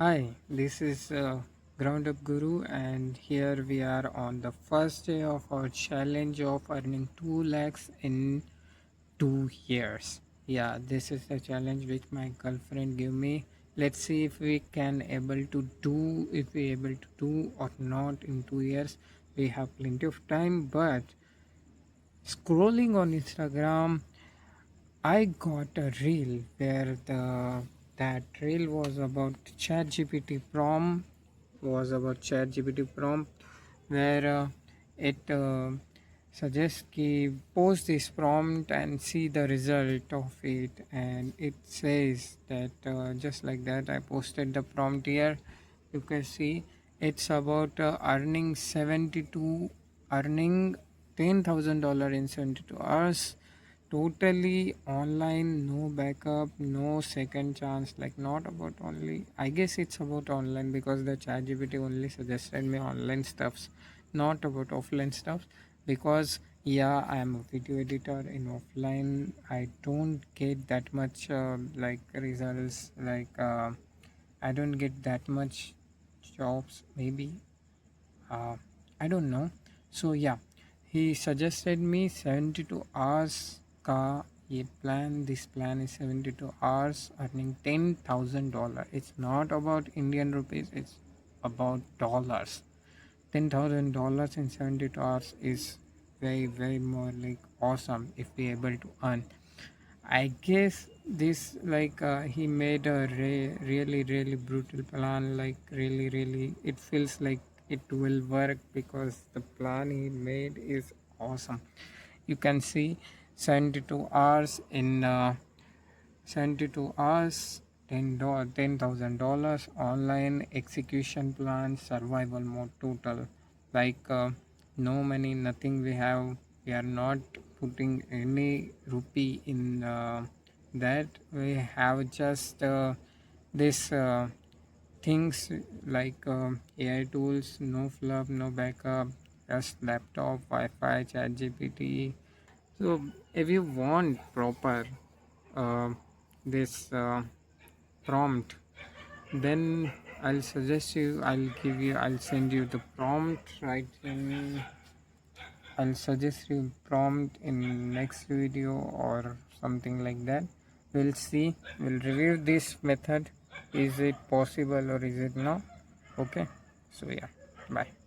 Hi, this is Ground Up Guru, and here we are on the first day of our challenge of earning 2 lakhs in 2 years. Yeah, this is the challenge which my girlfriend gave me. Let's see if we can able to do, if we able to do or not in 2 years. We have plenty of time, but scrolling on Instagram, I got a reel where the that reel was about ChatGPT prompt where it suggests ki post this prompt and see the result of it, and it says that just like that I posted the prompt here. You can see it's about earning $10,000 in 72 hours, totally online, no backup, no second chance. Like, not about only, I guess it's about online because the chat gpt only suggested me online stuffs, not about offline stuff. Because yeah, I am a video editor. In offline I don't get that much like results, like I don't get that much jobs, maybe. uh, I don't know. So yeah, he suggested me 72 hours ka ye plan. This plan is 72 hours earning $10,000. It's not about Indian rupees, it's about dollars. $10,000 in 72 hours is very, very more like awesome if we able to earn. I guess this, like he made a really really brutal plan. Like really really, it feels like it will work because the plan he made is awesome. You can see 72 hours in 72 hours, $10,000 online execution plan, survival mode total. Like no money, nothing we have. We are not putting any rupee in that. We have just this things like AI tools, no fluff, no backup, just laptop, Wi-Fi, ChatGPT. So if you want proper uh, this prompt, then I'll send you the prompt right in. I'll suggest you prompt in next video or something like that. We'll see, we'll review this method. Is it possible or is it not? Okay, so yeah, bye.